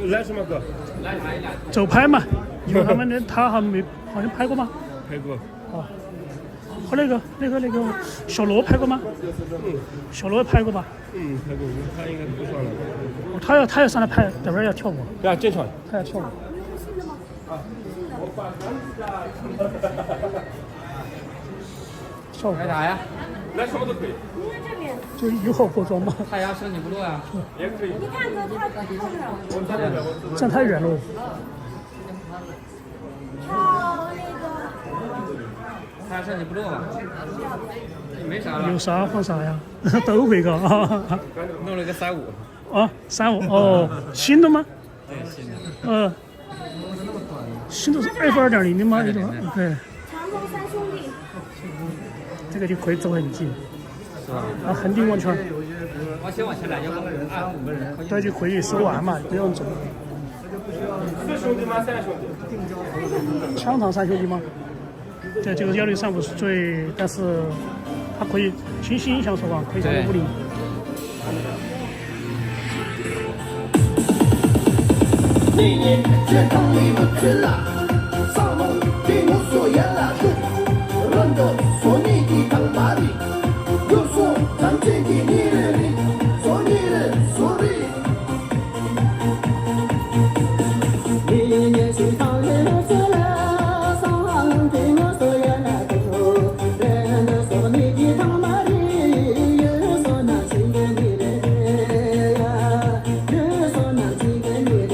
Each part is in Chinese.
来什么歌？走拍嘛，有他们的，他好像拍过吗？拍过。哦。和那个小罗拍过吗？小罗拍过吧？拍过，他应该不上了。哦，他要上来拍，这边要跳舞。对啊，正常。他要跳舞。跳舞来啥呀？来什么都可以。就1号服装嘛。太阳升起不落呀。也可以。你看哥，他看着了。站太远了。跳那个。太阳升起不落嘛。没啥了。有啥放啥呀？都会个啊。弄了个35。啊，35哦，新的吗？对，新的。新的是F2.0的吗？对。长风三兄弟。这个就可以走很近。是吧？啊，横定温泉。先往前来，要不按5个人。对，就可以收完嘛，不用走。4兄弟吗？3兄弟。羌塘3兄弟吗？对，这个163不是最，但是它可以清晰音响说话，可以上到50。你这汤里不吃辣，上梦给我说盐辣度，人都说你的汤麻里，又说咱这个女人里，说女人说的。你也是汤里不吃辣，上给我说盐辣度，人都说你的汤麻里，又说那情个女人呀，又说那情个女人。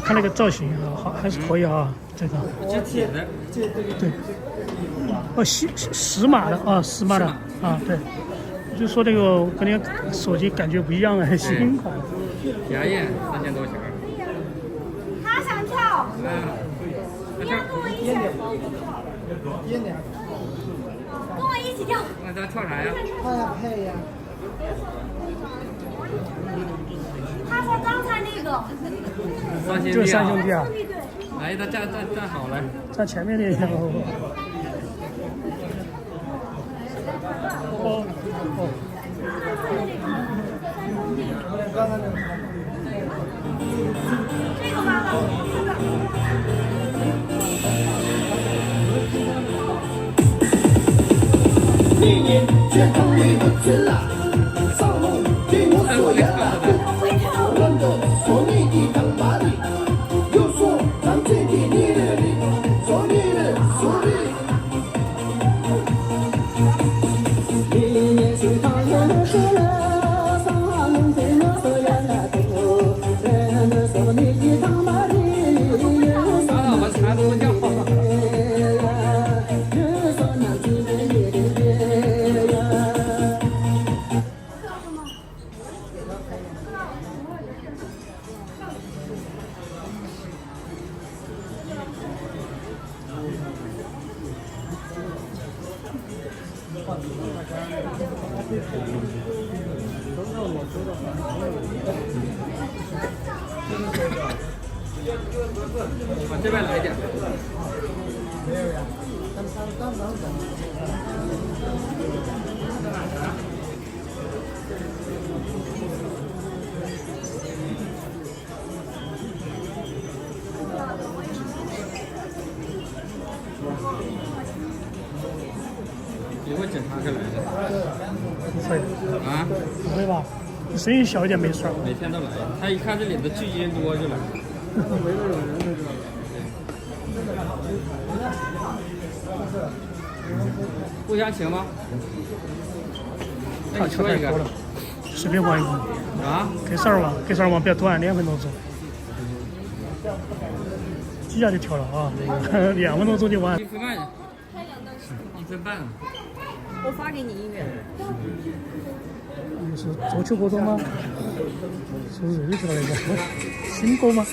看那个造型啊，好还是可以啊，这个。这铁的。对。哦，石码的啊，石码的啊，对。就说这个跟那个手机感觉不一样哎，新款。便宜3000多钱。他想跳。你要跟我一起。跟我一起跳。那咱跳啥呀？跳下配呀。他说刚才那个。就是3兄弟啊。来，他站好了。站前面那个。这个吧，你却汤里不吃辣。给唱的。说你的当妈的，又说让这的你的，说你的说你。一年去趟人是了，上天我说呀那多，人说你的当妈的，啊，我查都叫。往这边来一点。一会警察是来的。不会啊？不会吧？你声音小一点没事儿。每天都来，他一看这里的聚集人多就来。互相请吗？那你说一个。随便玩一个。啊？给事儿吧，给事儿吧，别短，2分钟走。几下就跳了啊！这个2分钟走就完。1分半。1分半。我发给你音乐。你是足球过装吗？是日球那个新歌吗？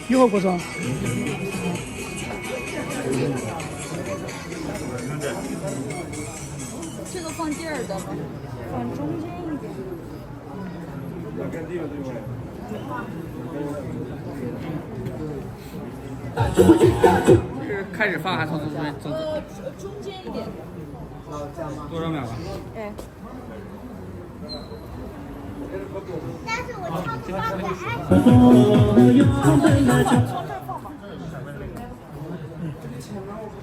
一号过装。这个放第二的吧，放中间一点。是开始放还是从中间一点。多少秒啊？哎。但是我唱不放在从这放吧。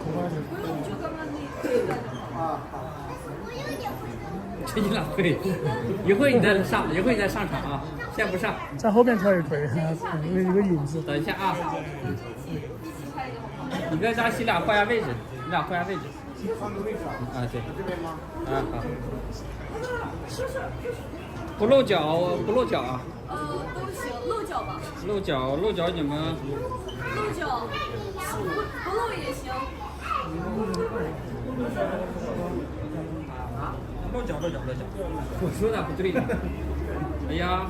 不用，就刚刚那个。这你俩会，一会你再上，一会你再上场啊，先不上。在后边跳也可以，有个影子。等一下啊。你跟张希俩换下位置，你俩换下位置。啊，对。啊，好。不露脚，不露脚啊。都行，露脚吧。露脚你们。露脚，不露也行。露脚。我说的不对。哎呀，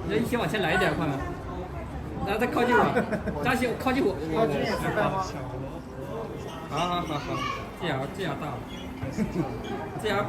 要一起往前来一点，快点。来，再靠近我，张希，靠近我。好，这样大了。这样。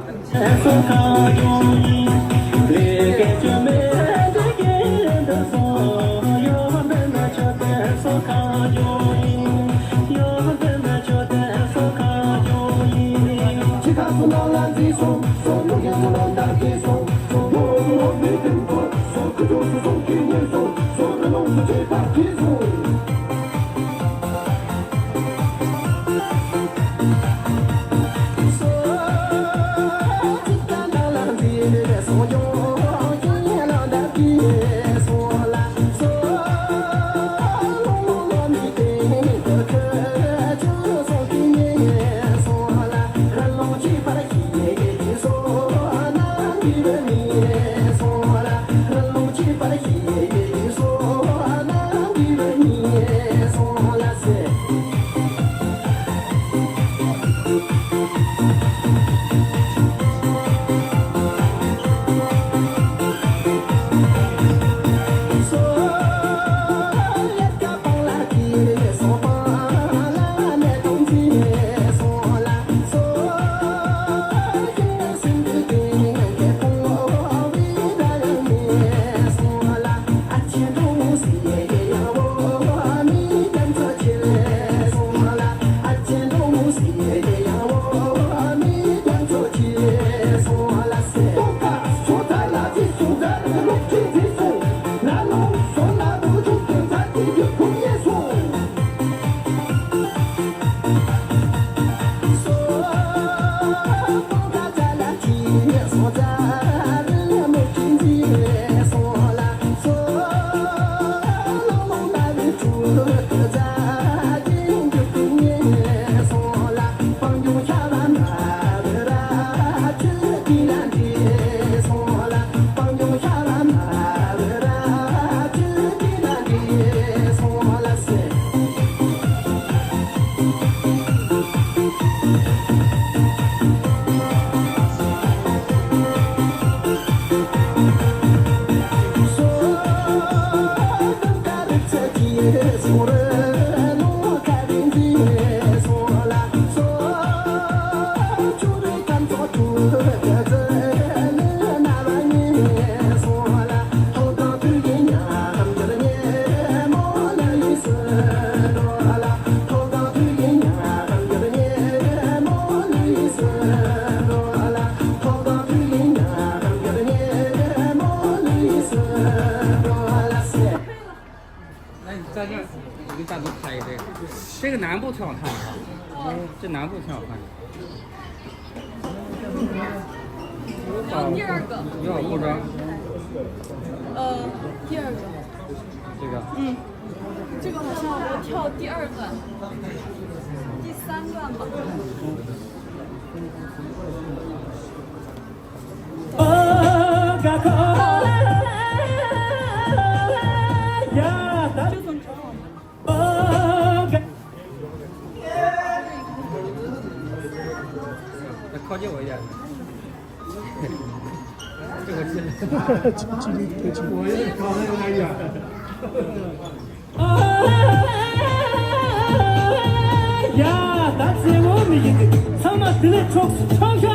说咱人没经济，说。这个南部挺好看的啊，这南部挺好看的。有第二个，有好服装，第二个，这个，这个好像我跳第二段，第3段吧。就从这儿。再靠近我一点。这个是。我也跑得有点远。呀，但是我们一个他妈的来冲冲上。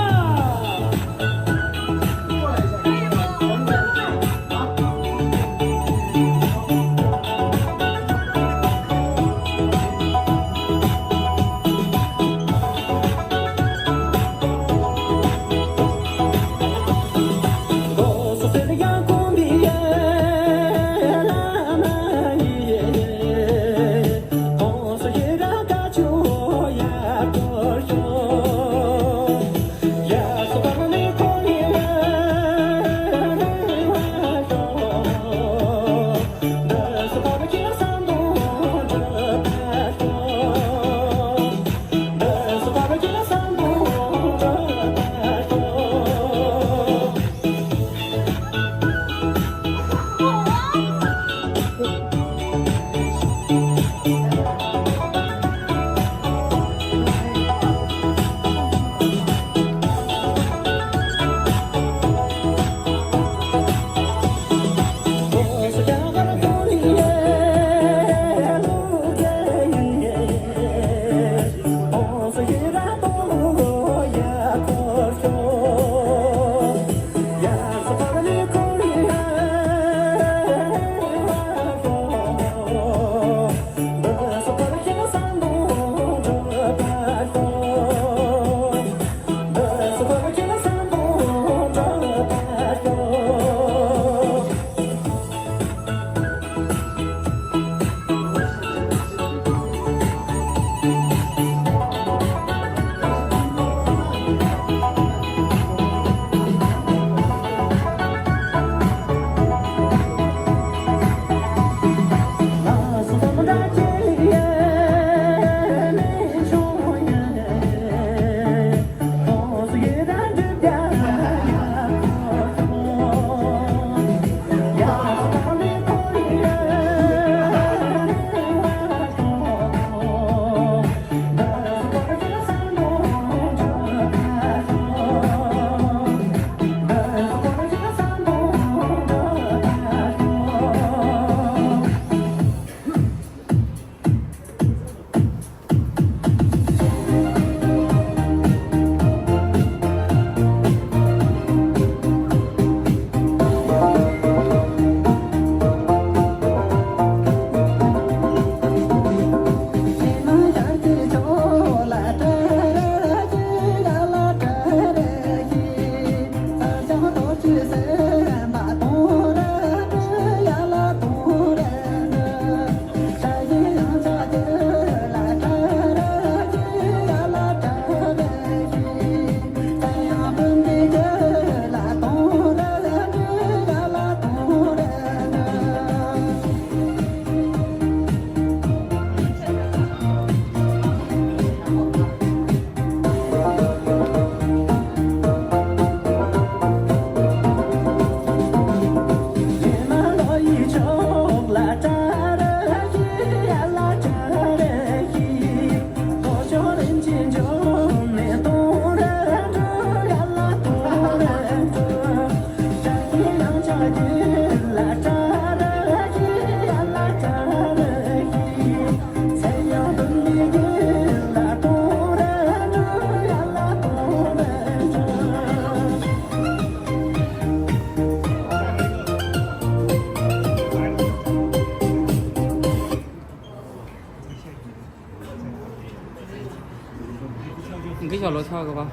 你给小罗跳个吧。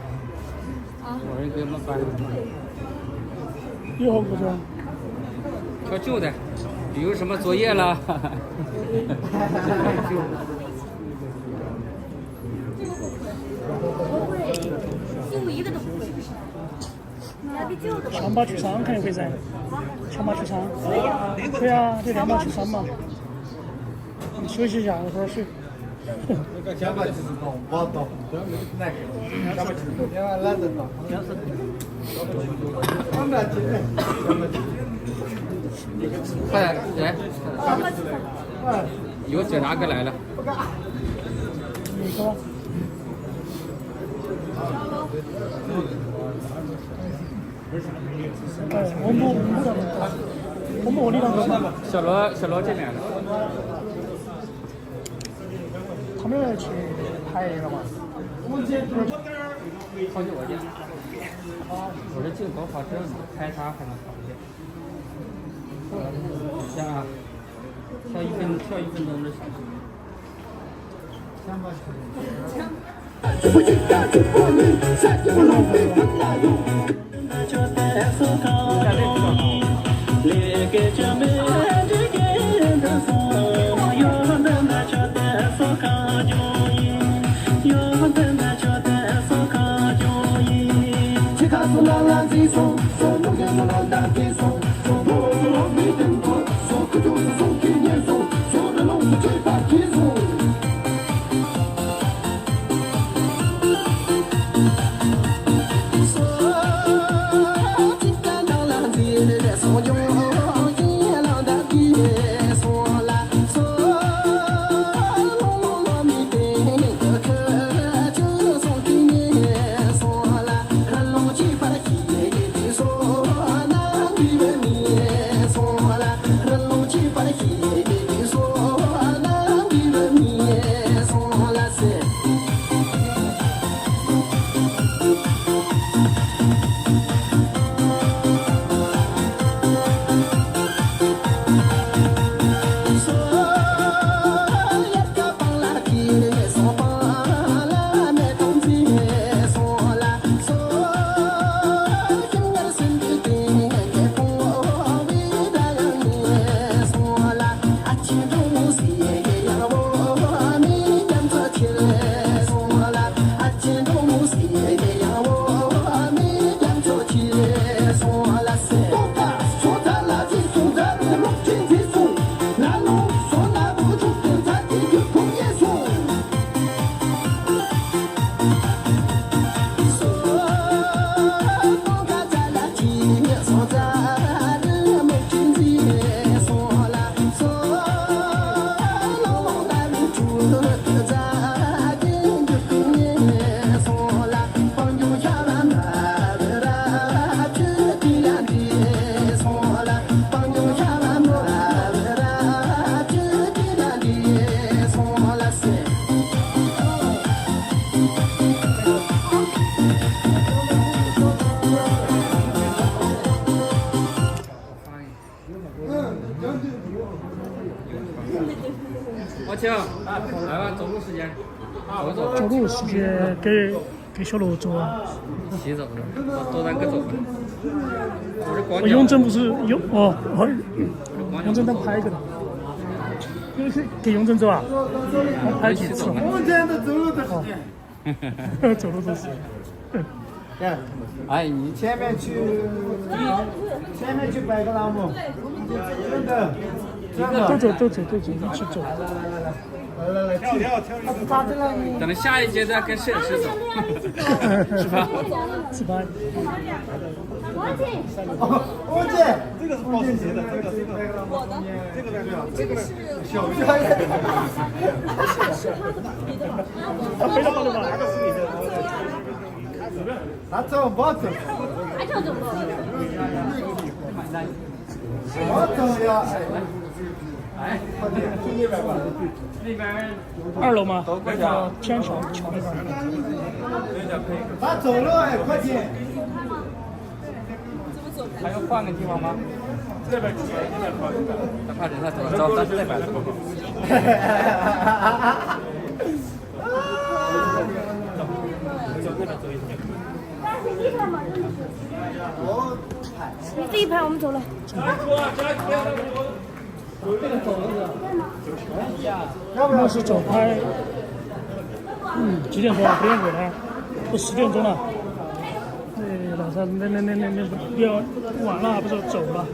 我人给我们班有好服装。跳旧的，比如什么作业啦。强巴去商肯定会噻，强巴去商。对啊，就2把去商嘛。你休息一下，喝点水。想法就是弄不到，来，想法就是弄，懒得弄，快点，来，又这哪个来了？你说。哎，我摸你两个嘛。小罗这边的。他们要去拍了嘛？好久我见。我这镜头好正，拍他还能好一点。等下啊，跳1分钟就上去。王晴，来吧，走路时间，走路时间给小罗走啊。洗走的，走咱哥走。我这光。永正不是永正他拍一个的。给永正走啊？我拍几次？我这样的走路的时间。走路都是。哎，你前面去摆个栏目，真的。都走，一起走。来，跳！等到下一阶段跟摄影师走，是吧？是吧？王姐，这个是保时捷的，我的，这个是小是你的吧？他背到了吧？那个是你的。他走不走？还跳走不？我走呀。2楼吗？那个天桥那边。他走了哎，快点！还要换个地方吗？这边换。他怕人他走，找咱这边走。你这一排我们走了。那是走拍，几点钟啊？9点过来，都10点钟了。对，老三。他那不要晚了，不是走了。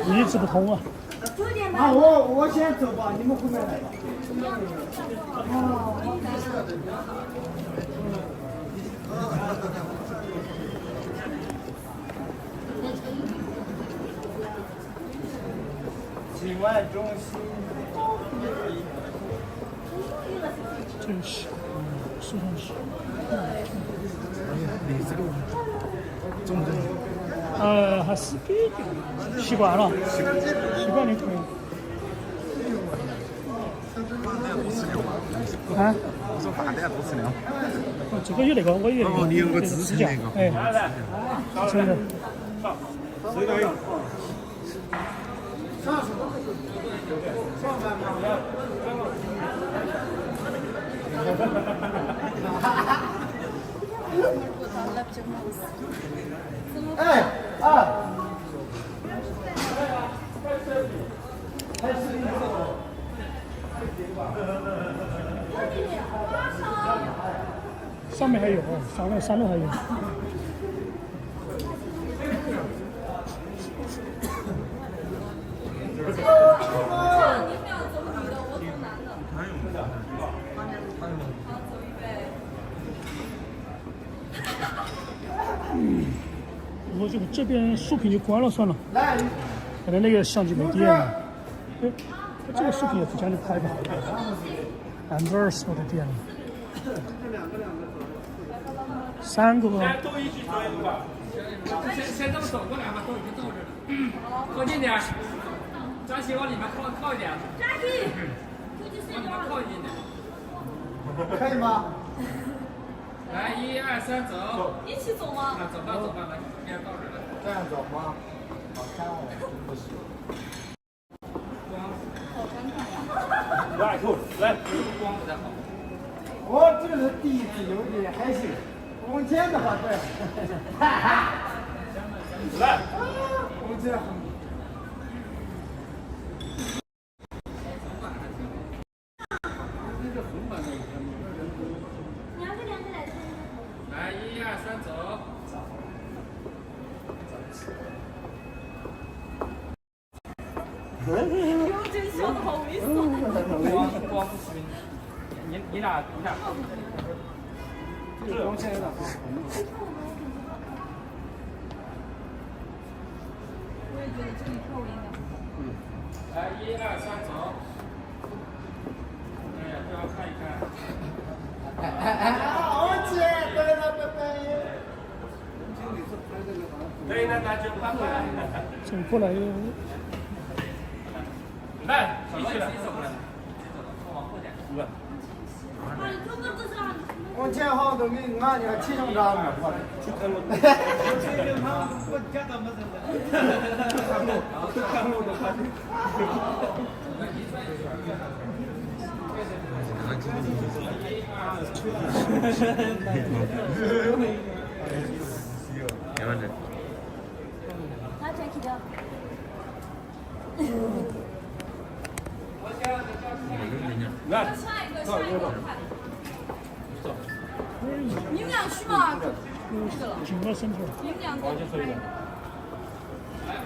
一直不通啊！啊，我先走吧，你们后面来吧。境外中心。真是，是真是。中正。还是比较习惯了，习惯就可以。啊？我说饭店多吃粮。这个有那个，我有那个。你有个支撑那个。哎，真的。谁都有。哎啊！上面还有，三楼还有。我这边竖屏就关了算了，可能那个相机没电了。哎，这个视频也不讲究拍吧，20%的电了。3个。都一起左右吧。先这么走过来嘛，都已经到这了，靠近点，张琪往里面靠一点。张琪，往里面靠一点点。可以吗？来，1、2、3，走。一起走吗？走吧，来，别到这了。这样走吗？好看哦，真的是。来，来，光不太好。我这是第一次有点还行，往前的话对。来，往前。来，1、2、3，走。哟，这笑的好猥琐。光不行，你俩。这往前的。我也觉得这里漂亮。来，1、2、3，走。哎呀，都要看一看。往前，对。对，那就搬过来。走过来。来，一起来。往后点。往前好多给俺家体重长了，我拿转起掉。来，下一个看。你们俩去吗？紧到身体了。你们两个。来，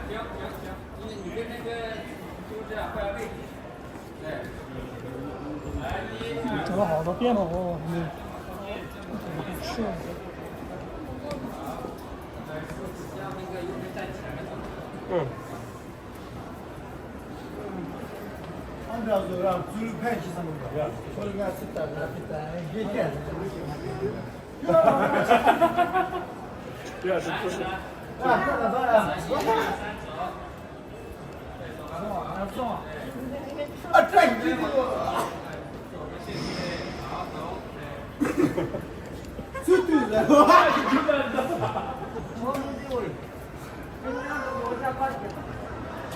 行，你跟那个就是换位置。对。来，走了好多遍了哦，是。按照这个主牌去上面，所以俺是带着给电视。对啊，不是。啊，这一个。绝对的。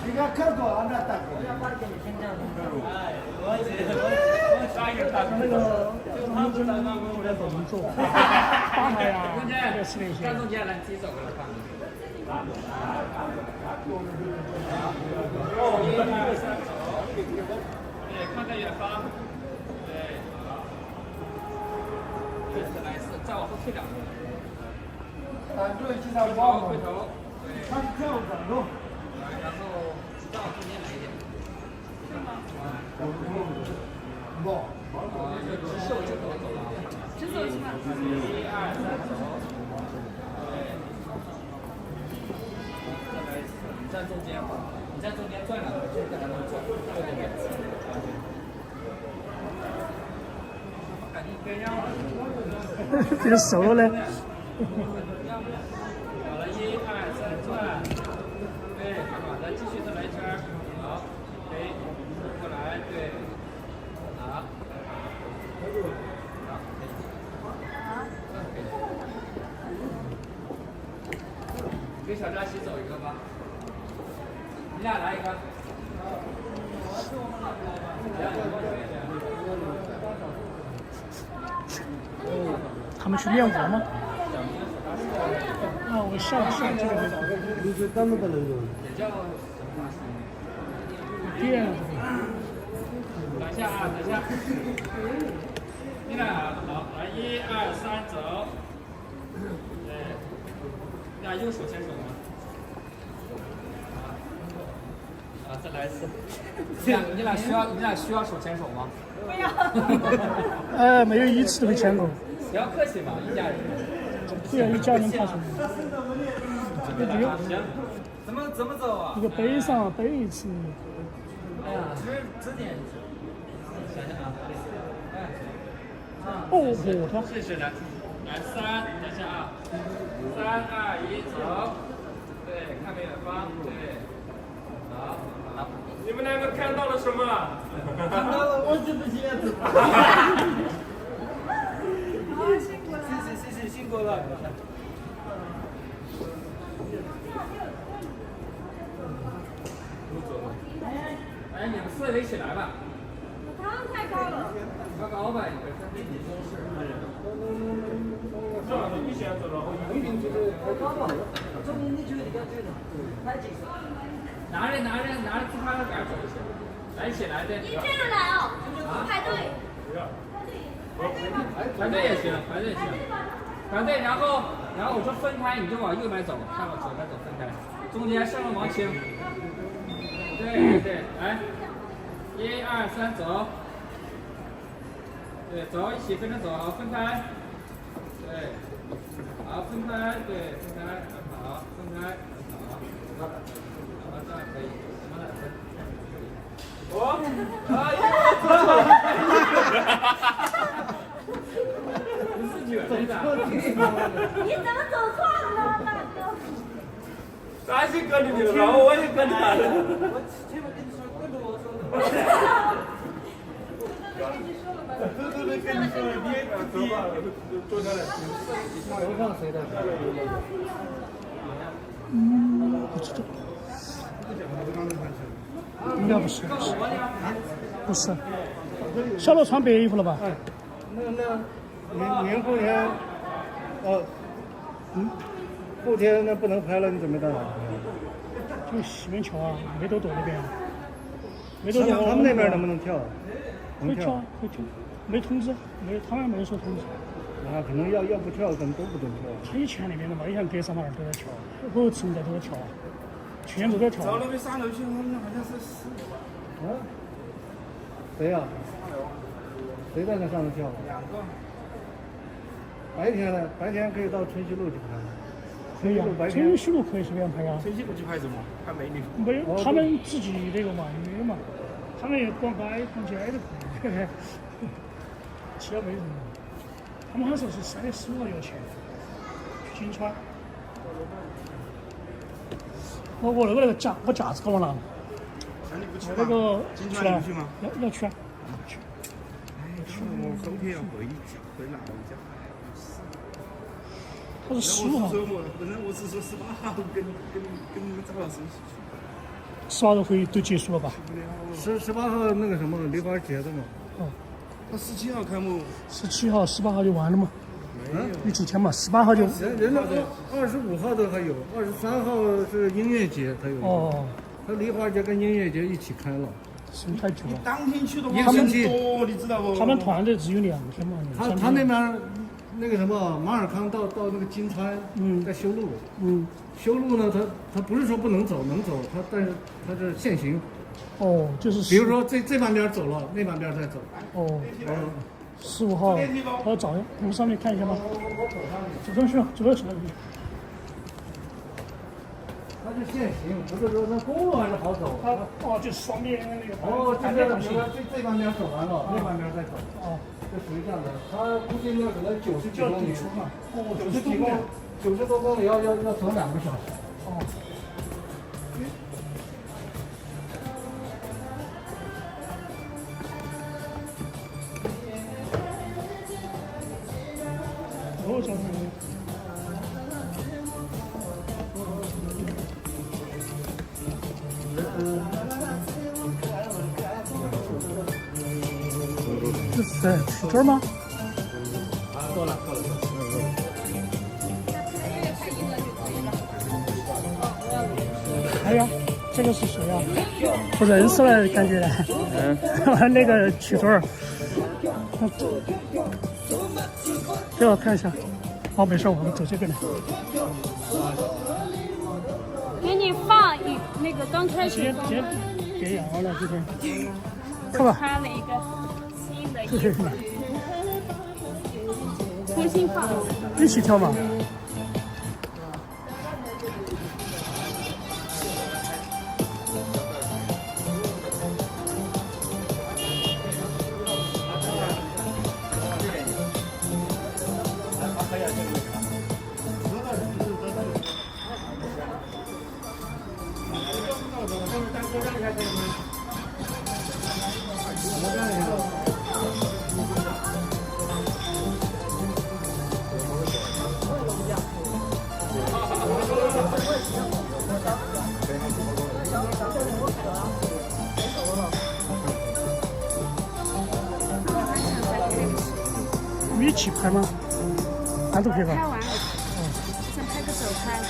你看看多少那大哥？那个他们在怎么做？吧台呀，这个是那些。张总监来，自己走过来看。1、2、3，走。对，看看远方，对，好，对，再来一次，再往后退两步，回头，回头，对，然后再往中间来一点，就直手就可以走了，直走是吧？ 1、2、3，走。你站中间，你站中间转两个，就在那转，对对对。感觉跟上了。变瘦了嘞。好了，1、2、3，转。对，好，再继续再来一圈。好，对，过来，对，好。跟小扎一起走一个吧。 你俩来一个。他们去练舞吗？啊，我下这个你就咱们不能用。练了。等一下啊，等一下。你俩好，来1、2、3，走。对。你俩右手牵手吗？ 啊，再来一次。你俩需要手牵手吗？不要。没有一次都没牵过。不要客气嘛，一家人。对啊，一家人怕什么？行。怎么走啊？一个背上背一次。哎呀，指点。想想啊。哦，他试试来，3，等一下啊，3、2、1，走。对，看着远方，对。好。 你们两个看到了什么？看到了，我这不接着。辛苦了。谢谢，辛苦了。哎，你们4个一起来吧。他们太高了。高吧，你们分配你的优势。这样你先走，然后一定就是拿着自拍杆走就行。来，一起来对。你这样来哦，排队。排队也行，排队也行。排队，然后我说分开，你就往右边走，看往左边走，分开。中间上了王清。对，来，1、2、3，走。对，走，一起跟着走，好，分开。对，好，分开，对，分开，好，分开，好，好，这样可以，什么来分？我，你自己人的。你怎么走错了呢，大哥？咱是跟着你了，然后我也跟着他了。我前面跟你说，跟着我说。对，跟你说，你也走吧，坐下来。楼上谁的？不知道。应该不是。不是。小罗穿白衣服了吧？哎，那年后天，后天那不能拍了，你准备到哪？就西门桥啊，梅多多那边。梅多他多。们那边能不能跳？可以跳，可以跳。没通知，他们没有说通知。那可能要不跳，可能都不准跳。他以前那边的嘛，以前隔山马都在跳，我存在都在跳，去年都在跳。找那边上楼去，我们好像是谁呀？谁在那上头跳？2个。白天呢？白天可以到春熙路去拍。可以啊，春熙路可以随便拍啊。春熙路去拍什么？拍美女。没有，他们自己那个嘛，约嘛，他们也逛街都可以。其他没什么，他们好像是3月15号要钱，去金川。我那个架子干嘛了？你不去吗？那个金川你不去吗？要去啊。哎，我后天要回哪一家？他是15号。本来我是说18号跟你们赵老师一起去。18号会都结束了吧18号那个什么梨花节的嘛。哦。他17号开幕。17号、18号就完了吗？没有。有几天嘛？18号就。人家25号都还有，23号是音乐节，它有。哦。它梨花节跟音乐节一起开了。时间太久了。当天去的话一个星期人多，你知道不？他们团队只有2天嘛，他2、3天。那边那个什么马尔康到那个金川，在修路。修路呢，他不是说不能走，能走，但是他是限行。哦，就是比如说这半边走了，那半边再走。哦，15号，我找从上面看一下吧。走上去了，走了。它是限行，不是说那公路还是好走。就是双边那个。这半边走完了，那半边再走。就属于这样的。他估计呢可能90几公里，90多公里要走2个小时。这是在取这儿吗？够了。哎呀，这个是谁呀？不认识了，感觉。那个取这儿。给我看一下。好，没事，我们走这个呢。给你放那个刚开始别摇了，这边。看吧。开了一个新的衣服，重新放。一起跳吗？一起拍吗？单独拍吧。拍完了，先拍个手拍。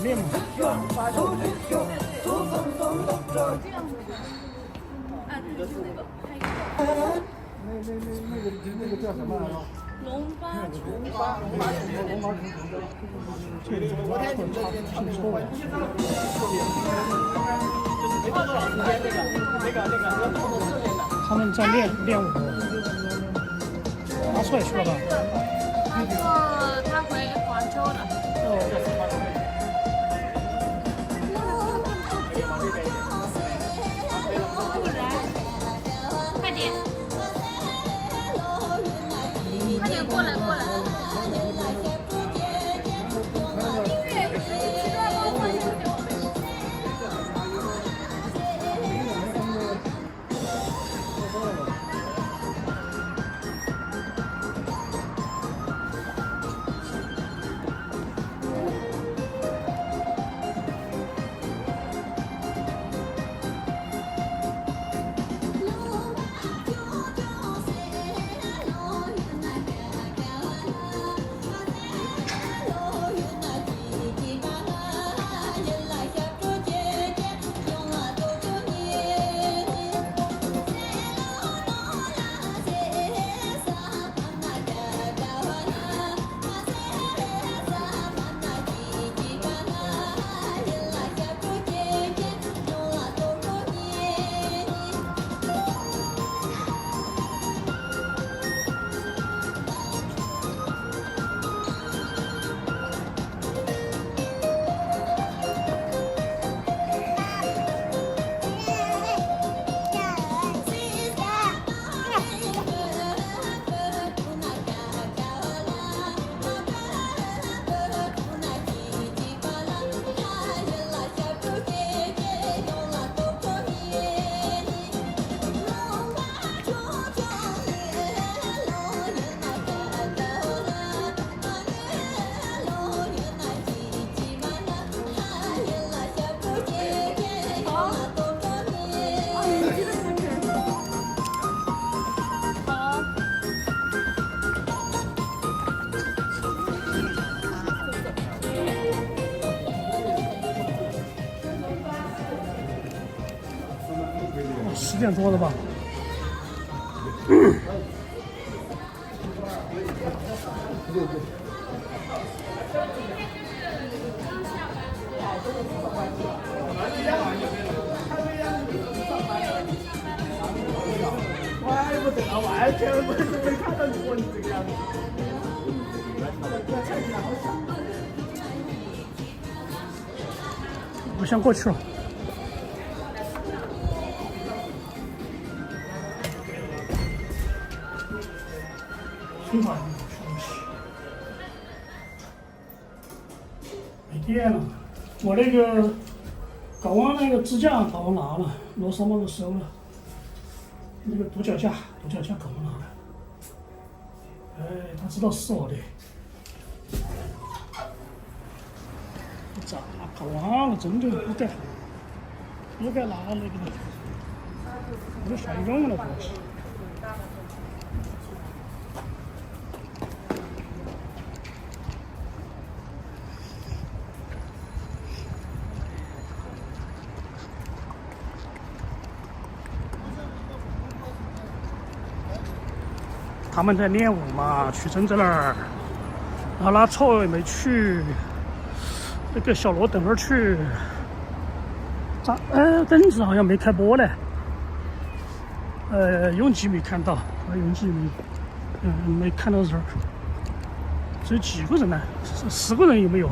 练嘛。那个叫什么来着？龙巴虫。他们在练舞，拿出来去了吧？他回广州了。快点！快点过来！这样做的吧？怪不得完全没看到你问这个样子。我想过去了。挺好的，东西。没电了，我那个搞完那个支架搞完拿了，螺丝帽都收了。那个独脚架搞完拿了。哎，他知道是我的。咋搞完了？真的不该拿那个的，没啥用了东西。他们在练舞嘛，去正在那儿，然后那错也没去，那个小罗等会儿去。灯子好像没开播嘞，永吉没看到，永吉没看到这儿。只有几个人呢？10个人有没有？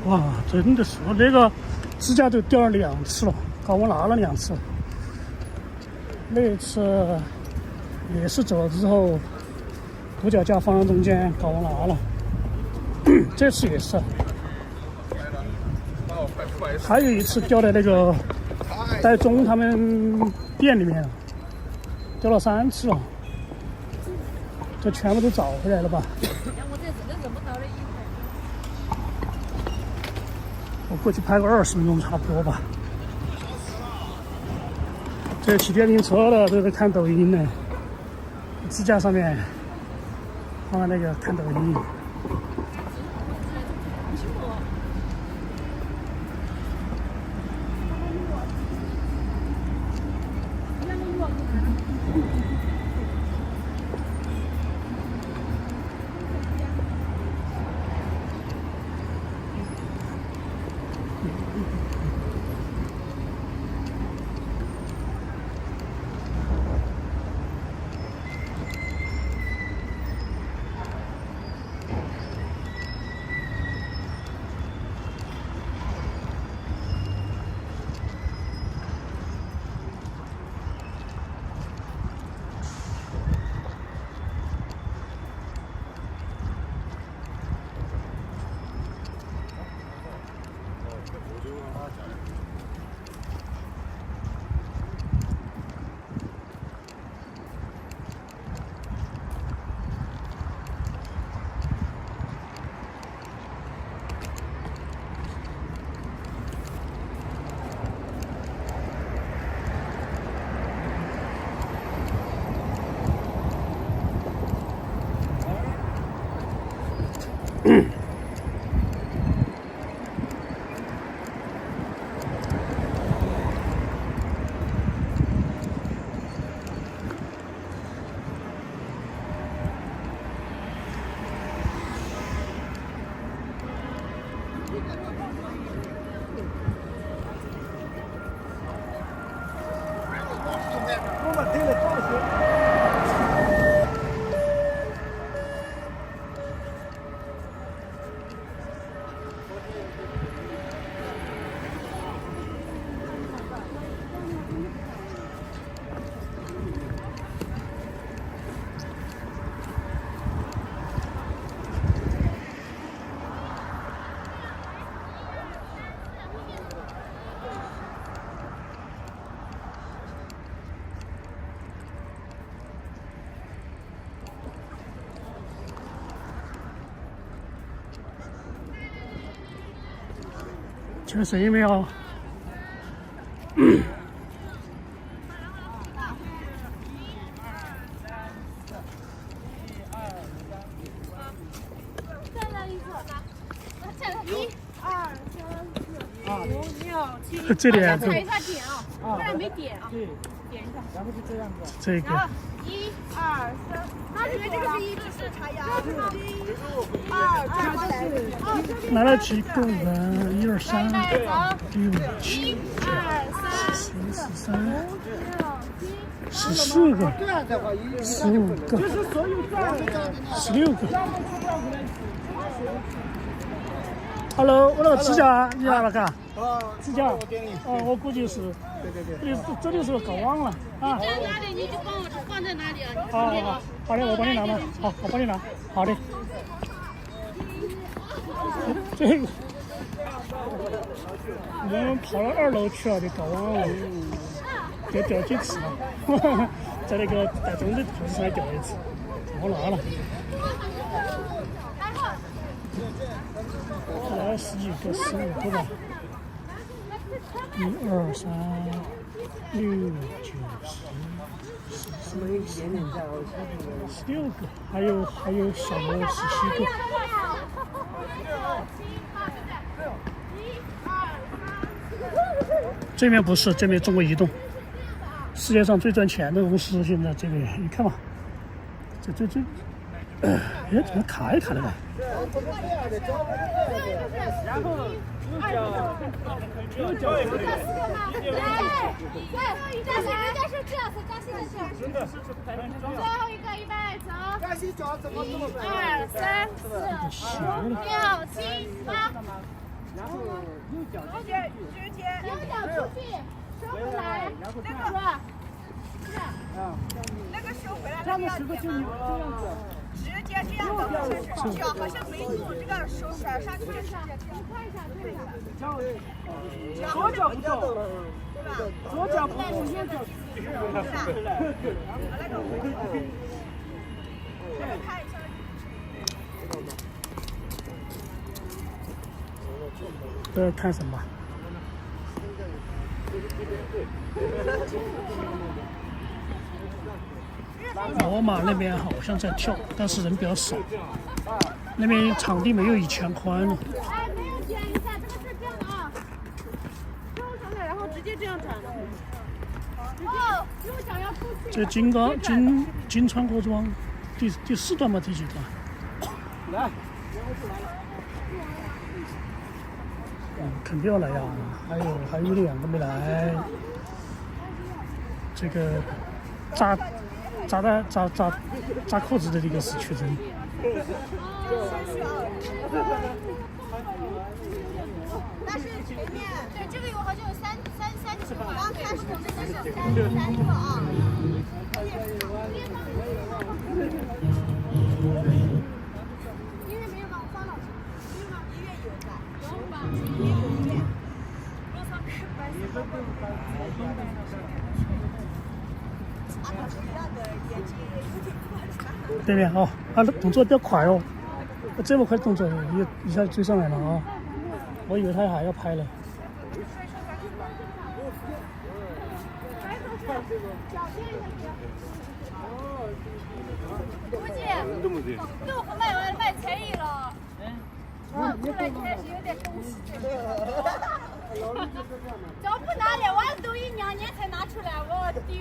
哇，真的是我那个指甲都掉了2次了，搞完拿了2次。那一次也是走了之后，独脚架放在中间，搞完拿了。这次也是。还有一次掉在那个戴宗他们店里面，掉了3次了，这全部都找回来了吧？我过去拍个20分钟差不多吧。这骑电瓶车的都在看抖音呢，支架上面放在那个看抖音。听到声音没有？这里啊，踩一下点啊，不然没点啊。对，点一下。然后就这样子。这个。 1、2、3，那里面这个是一只是茶芽，1、2、来了几个人？1、2、3、6、7、8、14个，15个，16个。Hello， 我那个支架你拿了嘎？支架。我估计是。对。这里是不是搞忘了啊？在哪里你就帮我放在哪里啊？好的，我帮你拿嘛。好，我帮你拿。好的。这个，我们跑到2楼去了，就搞忘了，掉几次了。在那个大钟的头上掉一次，我拿了。来10几个，15个吧。1、2、3、6、9、10、16个，还有小的17个。这边不是，这边中国移动，世界上最赚钱的公司现在这个，你看嘛，哎，怎么卡一卡的呢？然后右脚，来，最后一个是人家是这样子，张鑫的这样。最后一个预备走。1、2、3、4、5、6、7、8。然后右脚直接，右脚出去，收回来，那个是，那个收回来，那个要点吗？直接这样的，脚好像没动，这个手甩上去，你看一下，对吧？左脚不动，对吧？左脚不动，右脚对吧？那个看一下。这看什么？罗马那边好像在跳，但是人比较少。那边场地没有以前宽了。哎，没有卷一下，这个是这样的啊，收上来，然后直接这样转。哦，右脚要出去。这金川国庄第4段吗？第几段？来。肯定要来呀！还有2个没来。这个扎扣子的这个是确诊。但是前面对这个有好像有三几个，刚开始真的是3个啊。因为没有往方老师，医院有的，有吧？医院。对面哦，他的动作比较快哦，这么快动作一下追上来了啊！我以为他还要拍了。估计豆腐卖便宜了。出来开始有点东西。早不拿来，我都1、2年才拿出来，我丢。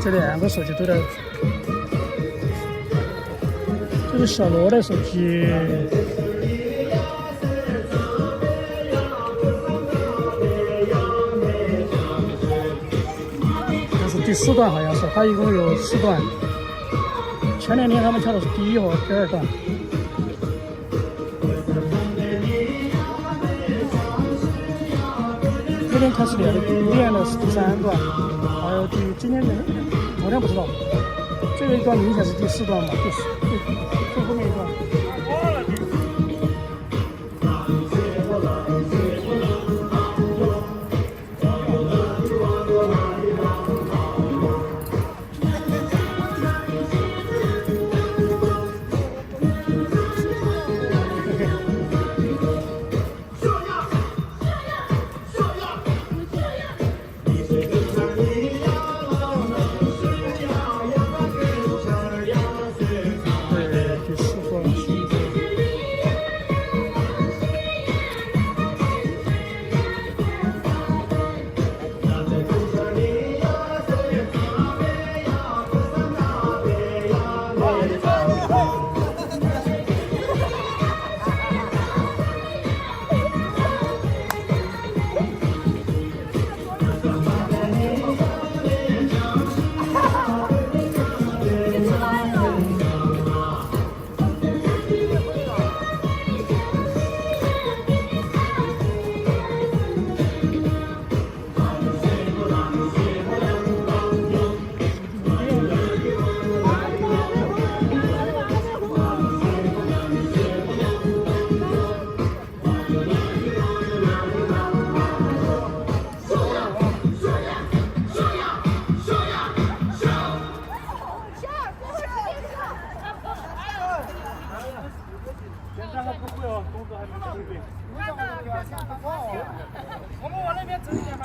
这两个手机都在。这是小罗的手机。这是第4段，好像是，它一共有4段。前2天他们跳的是第1和第2段。那天开始练的是第3段，还有今天昨天不知道。这个一段明显是第4段嘛，最后面一段。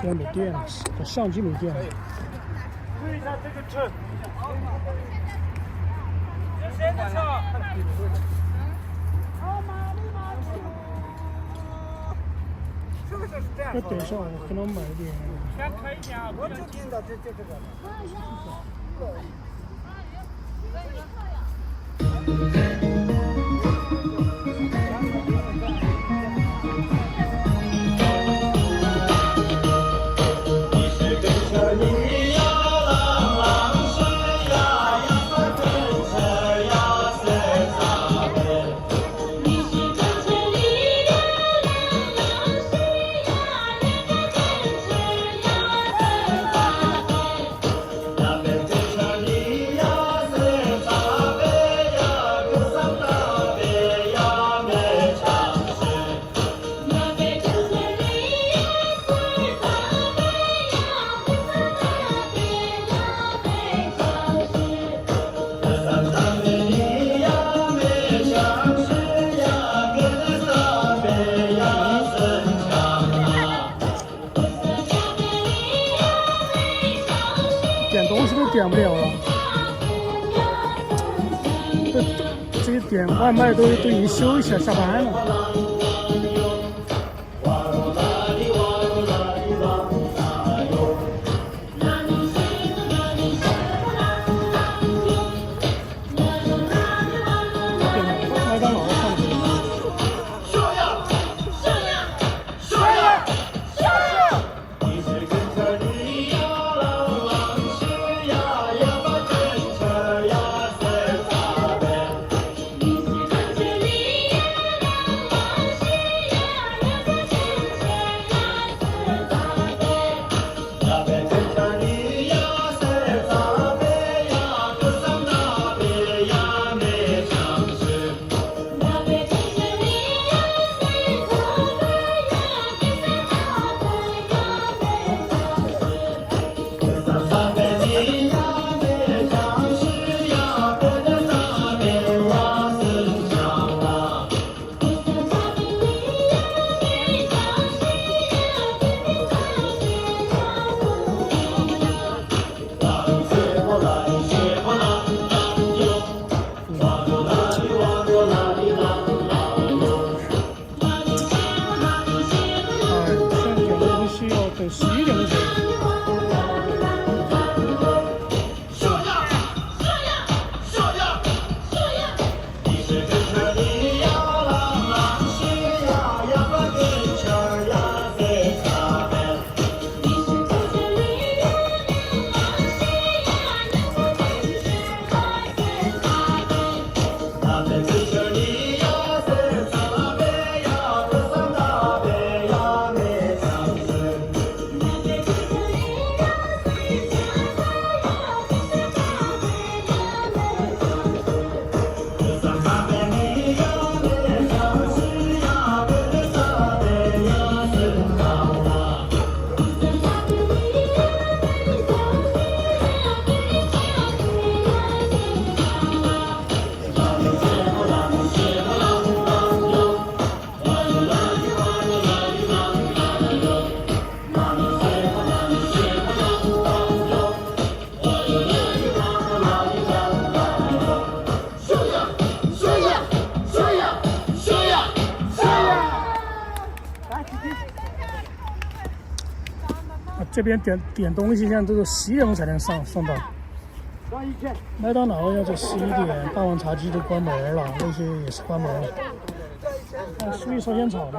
这没电了，这相机没电了。对一下这个车。现在车。是不是这样？这等一下，我可能买一点。先开一点啊！我就听到这个。点东西都点不了了，这些点外卖都已经休息了，下班了。麦当劳上去。这边点东西现在都是11点钟才能上到。麦当劳要在11点，霸王茶姬都关门了，那些也是关门了。看苏玉烧仙草的。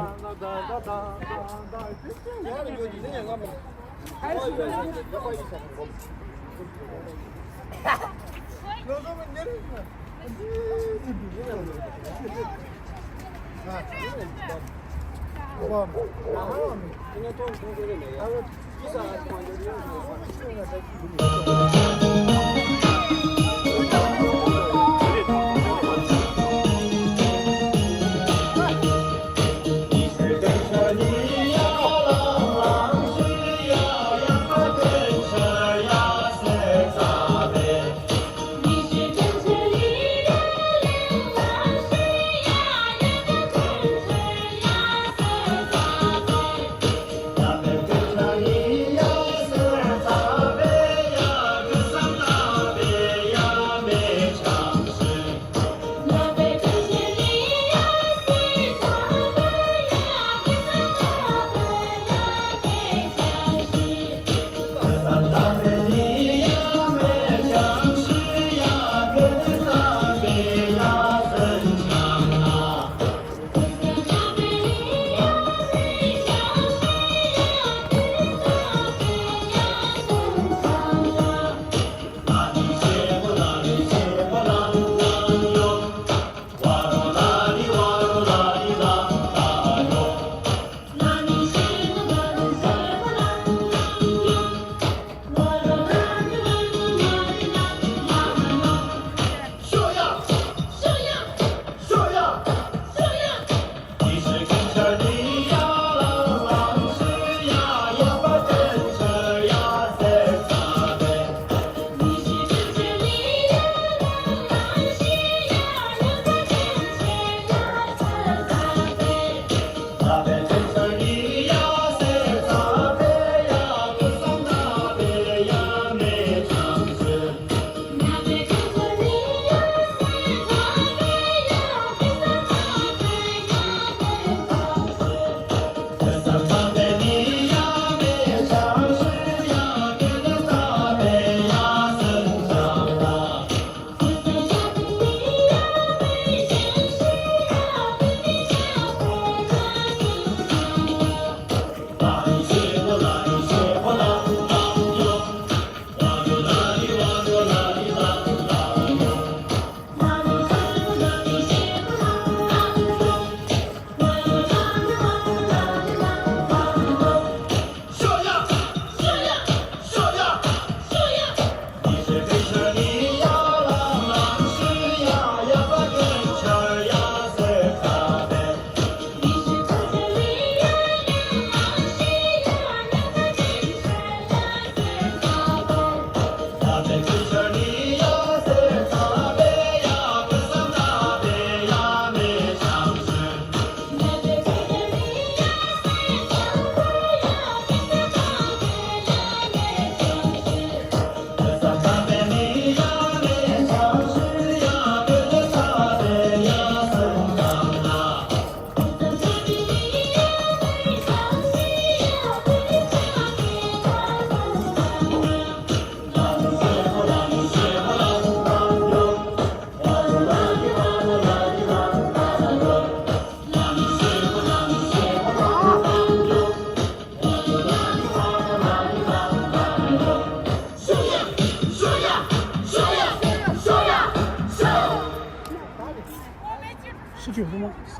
19分吗？3、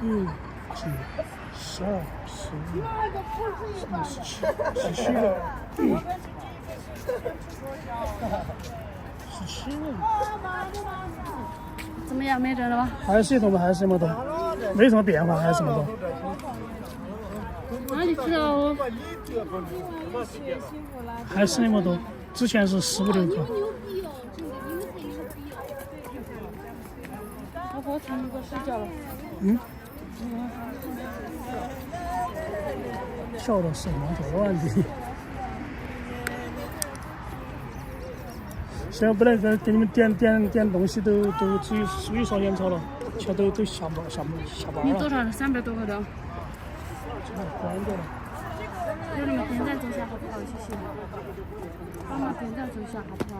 6、9、12、15、16、17个，17个。怎么样？没整了吗？还是一动吗？还是什么动？没什么变化，还是什么动？哪里知道哦？还是那么多，之前是15、16个。我听你给我睡觉了。嗯。跳到手忙脚乱的。现在不能给你们点东西都只有属于烧烟草了，全都下班了。你多少？300多块的。关掉了。给你们点赞走下好不好？谢谢。帮忙点赞走下好不好？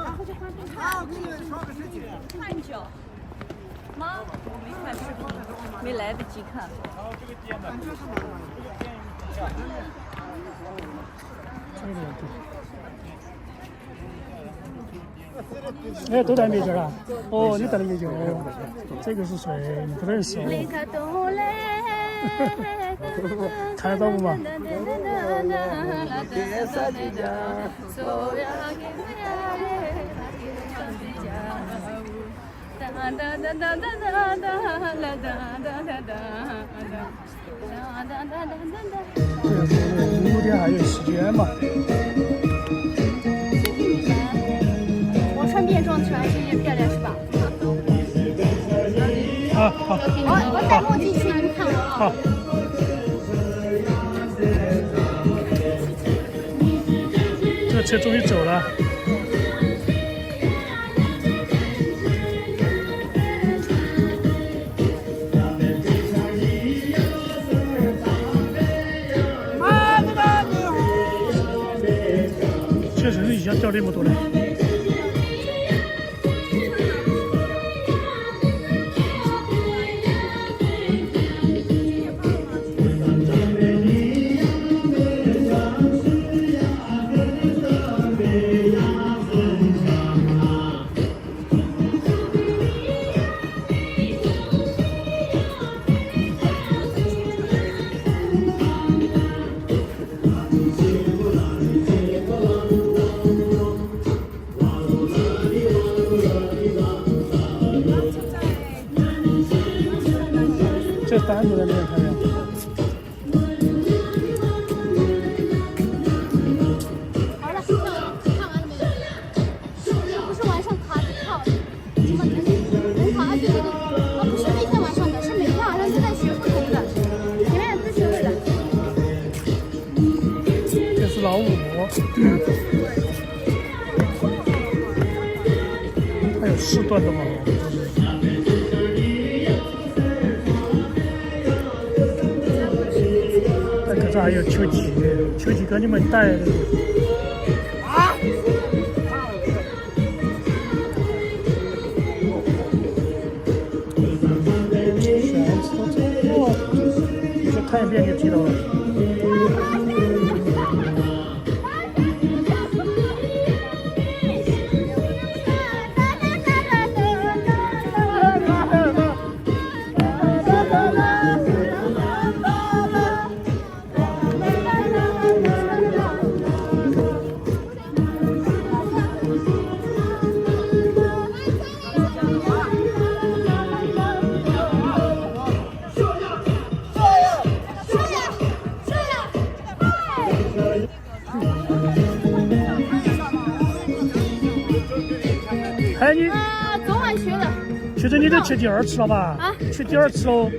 然后就换冰茶。看酒。妈，我没看视频，没来得及看。哎，都带美景了。哦，你带的美景哦。这个是谁？你不认识哦。看得到不嘛？5点还有时间嘛？我穿便装穿这件漂亮是吧？好。我戴墨镜去，你们看我啊。好。这个车终于走了。确实是一下掉这么多了。这单独的练太阳。好了，看完了没有？不是晚上卡票，什么人卡对。不是每天晚上的，是每天晚上都在学不同的，前面自学会的。这是老五，还有4段的吗？这还有秋季，秋季给你们带。你再看一遍就知道了。哎，你昨晚学的。其实你都去第2次了吧？啊，去第2次喽。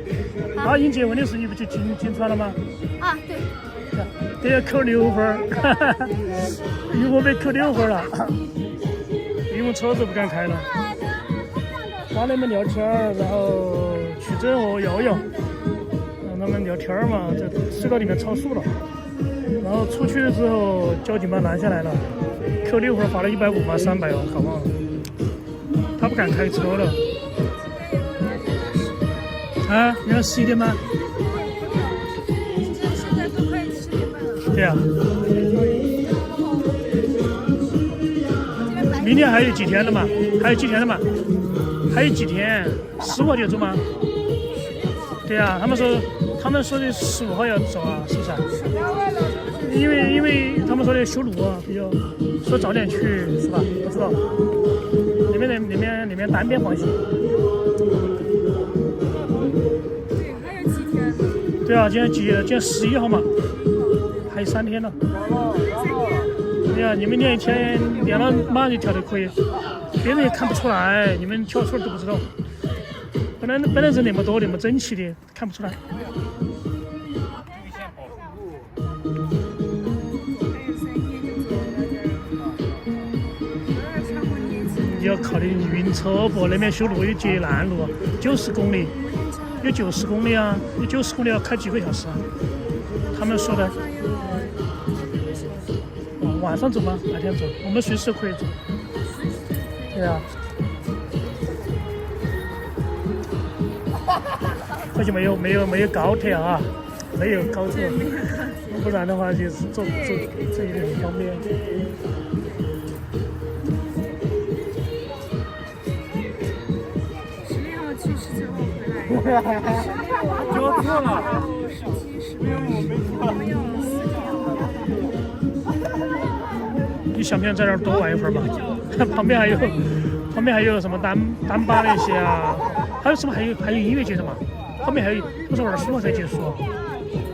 阿英结婚的时候你不就进川了吗？啊，对。得要扣6分，因为我被扣6分了，因为车子不敢开了。帮他们聊天，然后去整河游泳，让他们聊天嘛，在隧道里面超速了。然后出去的时候，交警把拦下来了，扣6分，罚了150嘛，300哦，好不好？他不敢开车了。啊，你要11点吗？现在都快10点半了。对呀。明天还有几天了嘛？还有几天了嘛？还有几天？15号就走吗？对呀，他们说的15号要走啊，是不是？因为他们说的修路啊，比较说早点去是吧？不知道。里面单边环行。对，还有几天？对啊，今天11号嘛，还有3天了。对呀，你们练一天练了马上就跳得可以，别人也看不出来，你们跳出来都不知道。本来人那么多那么整齐的，看不出来。你要靠的晕车不？那边修路有截烂路，90公里，有90公里啊，有90公里要开几个小时啊？他们说的。晚上走吗？白天走？我们随时可以走。对啊。可惜没有高铁啊，没有高铁，不然的话就是走这一点很方便。16号去，17号回来。交错了。17、18、我们有4天。你想不想在那儿多玩一会儿嘛？旁边还有什么单巴那些啊？还有什么？还有音乐节的嘛？后面还有，不是25号才结束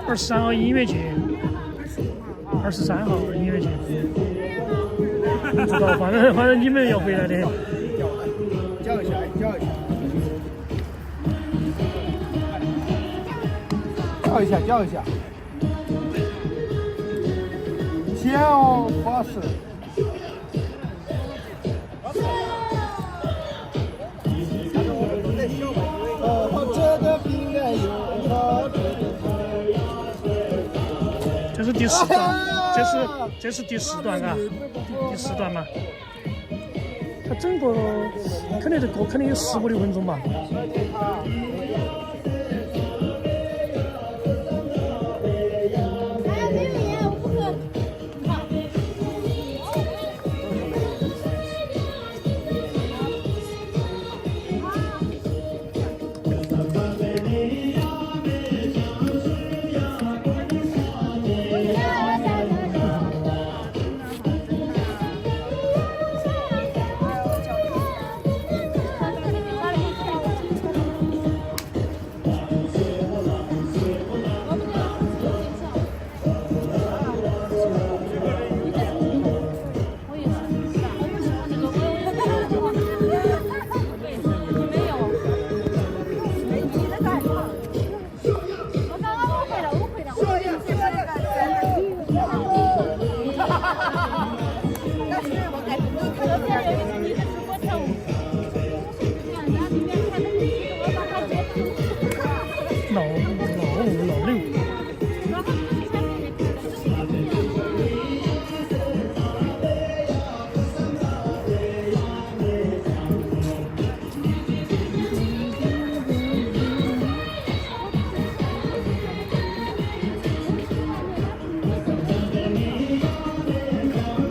，23号音乐节，23号音乐节，不知道，反正你们要回来的。叫一下。先哦，花式。这是第4段，这是第4段啊，第4段嘛。它整个肯定这歌肯定有15、16分钟吧。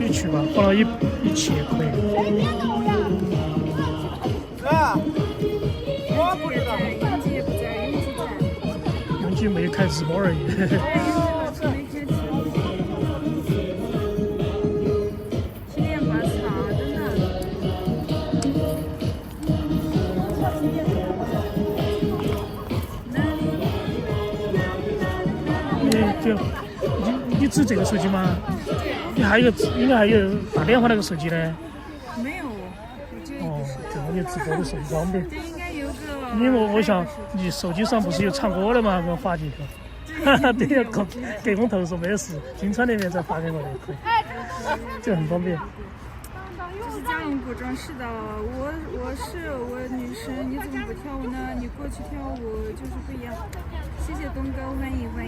去吧，放到一起也可以。永基没开直播而已。你指这个手机吗？你还有应该还有打电话那个手机呢？没有，这个你直播的时候方便。这应该有个。因为我想你手机上不是有唱歌的吗？给我发几个。对呀，给风投诉没事，金川那边再发给我就可以，这很方便。这是嘉龙古装，是的，我女神，你怎么不跳舞呢？你过去跳舞就是不一样。谢谢东哥，欢迎，我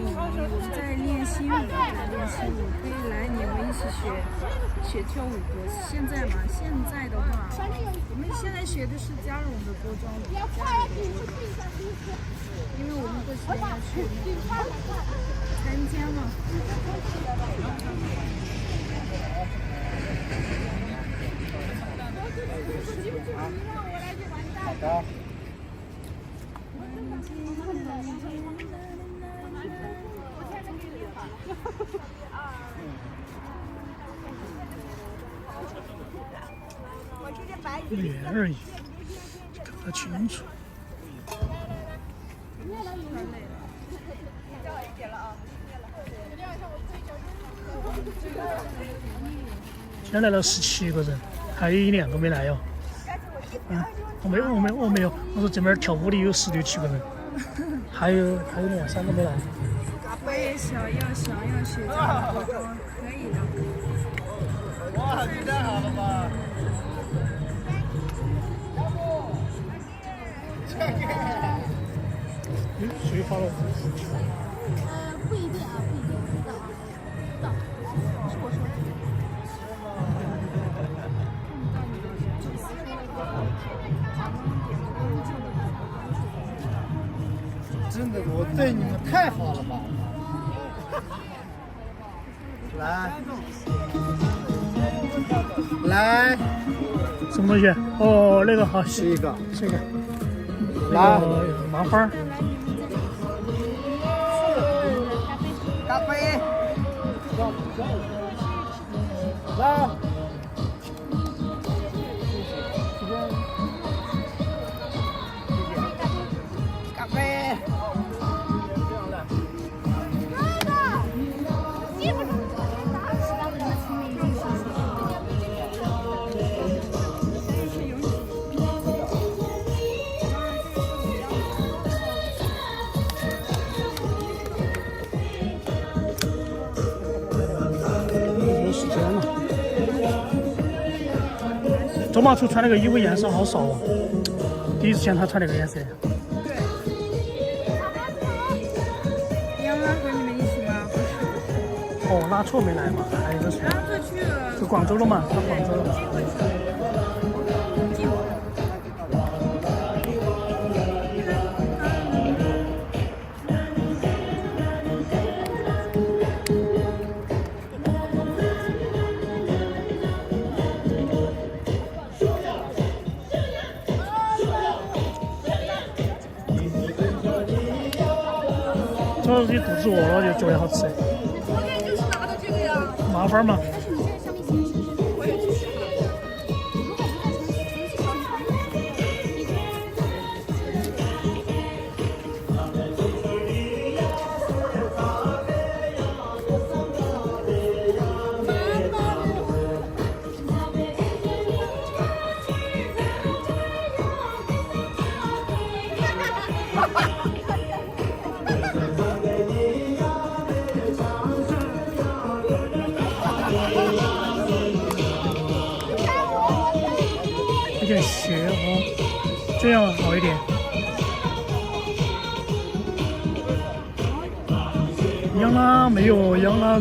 们在练新舞，可以来你们一起学跳舞不？现在的话，我们现在学的是嘉荣的歌装舞，因为我们过去要去参加嘛。好的。脸而已，看不清楚。现在来了17个人，还有1、2个没来哟。我没有，我说这边跳舞的有16、17个人，还有2、3个没来。我也想要学这个服装，可以的。哇，你太好了吧！谁发了？不一定啊，不一定，我知道啊，知道，是我说的。真的，我对你们太好了吧？来，什么东西？哦，那个好，吃一个，这个，来，麻花。咖啡，来。咖啡。有时间了。周马初穿那个衣服颜色好少哦，第一次见他穿那个颜色。杨澜和你们一起吗？不是。哦，拉错没来嘛？还有一个是。然后这去了。去广州了嘛？他广州了。主要是你肚子饿了就觉得好吃。昨天就是拿的这个呀。麻花嘛。但是你现在上面显示我也去试了。如果不在前期条有点斜哦，这样好一点。杨澜没有，杨澜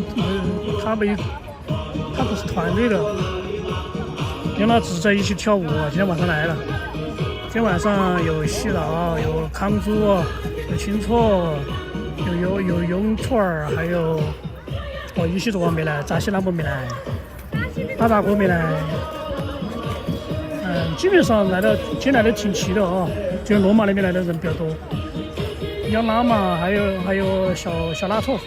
他不是团队的，杨澜只是在一起跳舞。今天晚上来了，今天晚上有洗脑，有康珠，有青错，有咏翠儿，还有一喜昨没来，扎西兰博没来，阿大哥没来。基本上今天来的挺齐的哦，就是罗马那边来的人比较多，杨澜嘛，还有小拉错。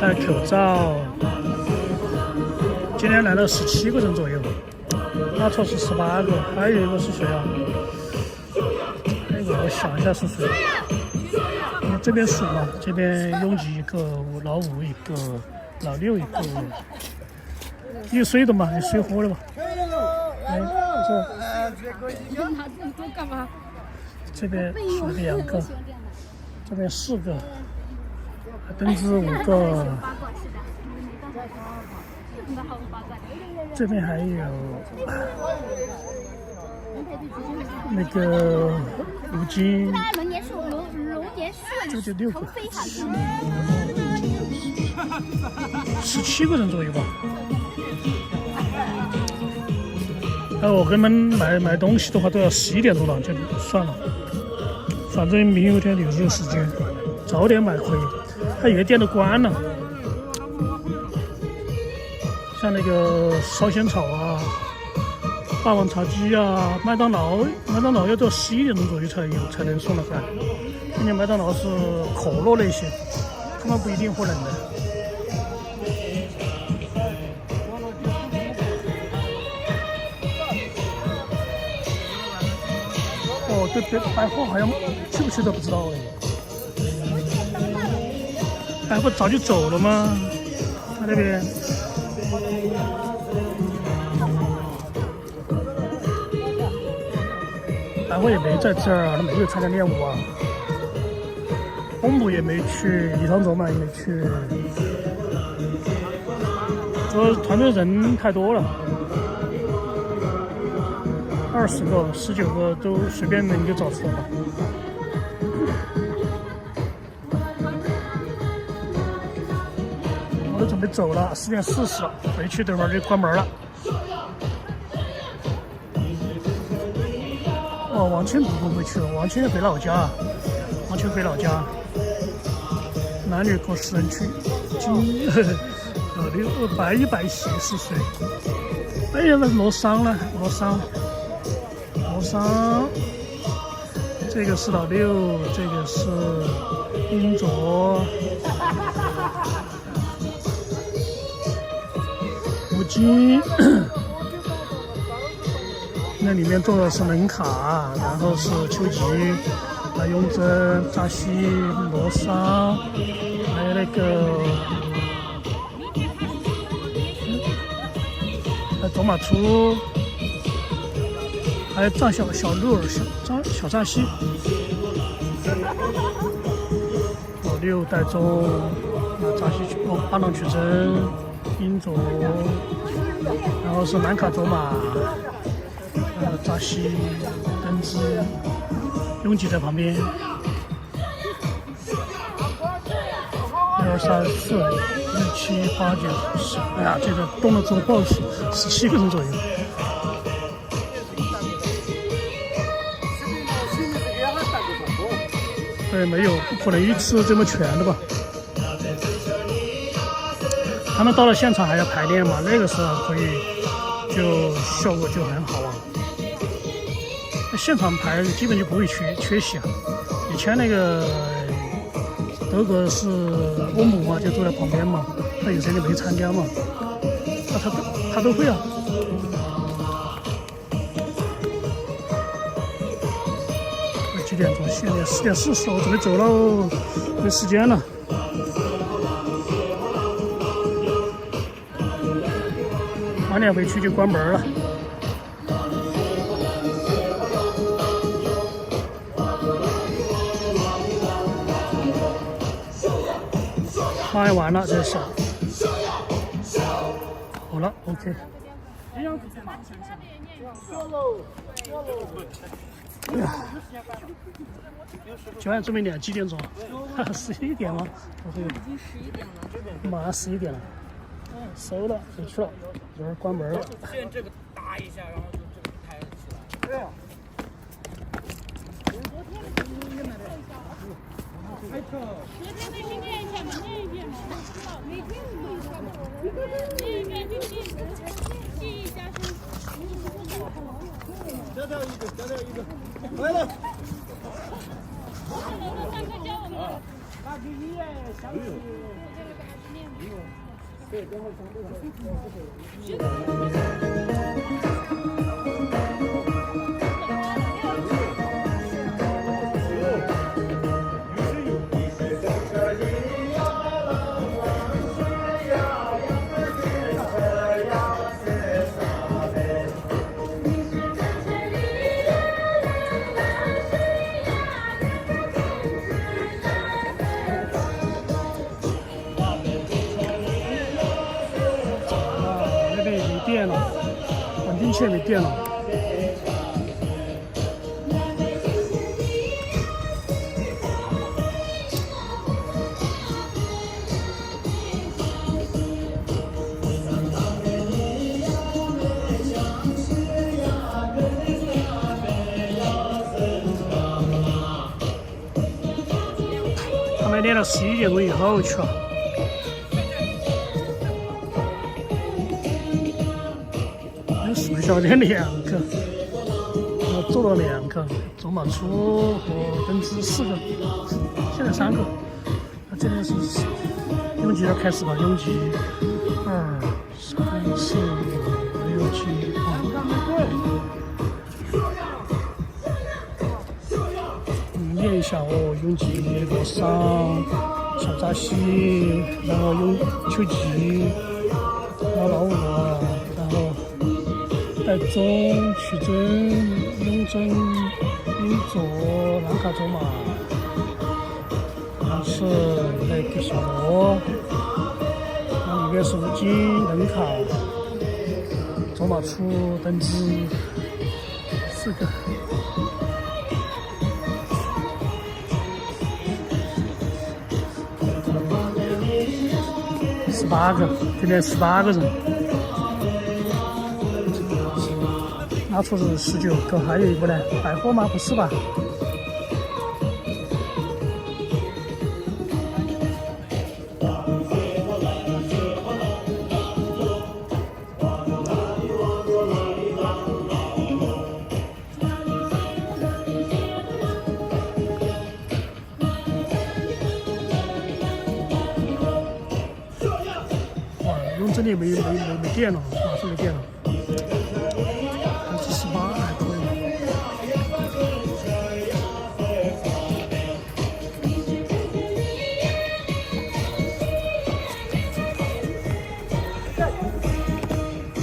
戴口罩。今天来了17个人左右，拉错是18个，还有一个是谁啊？那个我想一下是谁？这边数嘛，这边拥挤一个，老5一个，老6一个，有水的嘛，有水喝的嘛。哎，这边数2个，这边4个。灯子5个，这边还有那个吴京，这就6个，17个人左右吧。我给他们买东西的话都要11点多了，就算了，反正明后天有时间，早点买可以。它有些店都关了，像那个烧仙草啊、霸王茶姬啊、麦当劳要到11点钟左右才能送得回来。今年麦当劳是可乐那些，他们不一定喝冷的。对百货好像去不去都不知道哎。百货早就走了吗？他那边。百货也没在这儿，他没有参加练舞啊。红布也没去，礼堂走马也没去。主要团队人太多了，20个、19个都随便你就找出来了。我都准备走了，10点40了，回去等会儿就关门了。哦，王清不回去了，王清回老家，王清回老家。男女各10人去，今140岁。哎呀，那罗桑呢？罗桑，这个是老六，这个是英卓，吴京。那里面坐的是门卡，然后是丘吉、雍真、扎西、罗桑，还有那个卓玛初，还有藏小鹿儿、小扎西，老六带中，扎西巴朗曲真、英卓，然后是南卡卓玛。扎西、登兹、拥挤在旁边。1、2、3、4、5、6、7、8、9、10。哎呀，这个动了之后报17个人左右。对，没有，不可能一次这么全的吧？他们到了现场还要排练嘛，那个时候可以，就效果就很好啊。现场排基本就不会缺席啊。以前那个德国是欧姆嘛，就坐在旁边嘛，他有些就没参加嘛，他都会啊。几点钟？现在10点40，我准备走喽，没时间了。晚点回去就关门了。拍完了，这是好了 ，OK。哎呀，9点这么点，几点钟？11点吗？已经11点了。马上11点了。收了，回去了，这儿关门了。先这个搭一下，然后就这个抬起来。对啊。昨天那个练一下嘛，练一遍嘛，每天都一下嘛，练一遍就记忆加深。再掉一个，来了。上课教我们。那就音乐响起。对，等会儿电了，稳定器没电了。他们练到11点钟以后去了。小练2个，我做了2个，卓玛初和登兹4个，现在3个。这边是拥挤要开始了，拥挤2、3、4、5、6、7、8。一下哦，永吉洛桑、小闸溪，然后秋季、老老五，然后岱宗、衢镇、永镇、永作、兰卡卓玛、然后是那个小罗，然后里面是吴京、人卡、卓玛初、登基4个。18个，今天18个人，拿出是19个，还有一个呢，百货吗？不是吧？这里没电了，马上没电了。18还可以。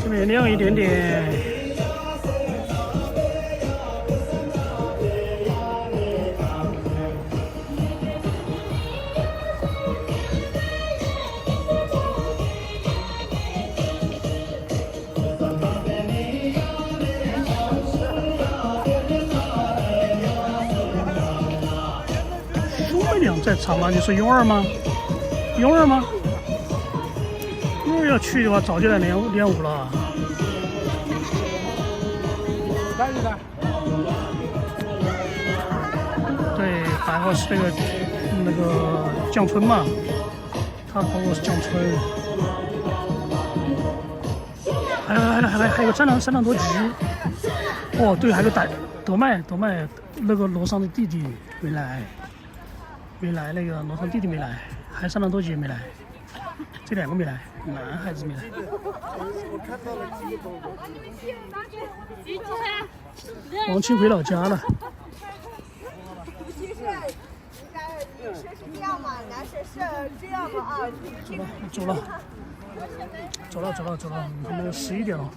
这边亮一点点。在场吗？你是勇儿吗？勇儿吗？勇儿要去的话，早就来练舞了。对，百号是那个江春嘛，他和我是江春。还有三郎多吉。哦，对，还有德麦那个罗桑的弟弟没来。没来，那个罗桑弟弟没来，还3郎多吉没来，这2个没来，男孩子没来。王清回老家了。女生是这样嘛，男生是这样嘛啊。走了，他们11点了，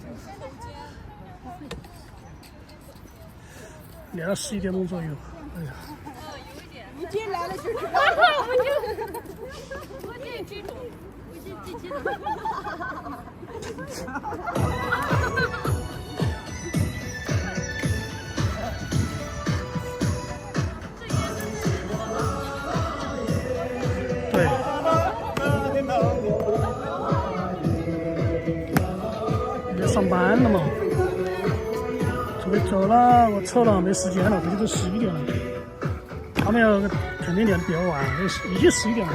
练了11点钟左右，哎呀。一进来了就知道。我进这种，我进这种。对。要上班了嘛？准备走了，我错了，没时间了，估计都11点了。他们要肯定练得比较晚，已经11点了。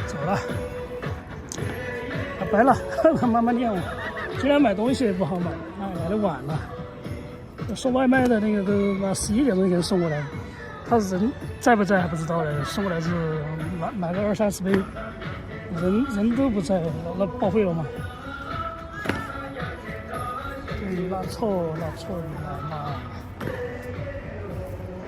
走了，白了，慢慢练。今天买东西也不好买，来的晚了。送外卖的那个都11点钟给人送过来，他人在不在还不知道嘞。送过来是买个20-30杯。人都不在，那报废了吗？对，那错你来嘛。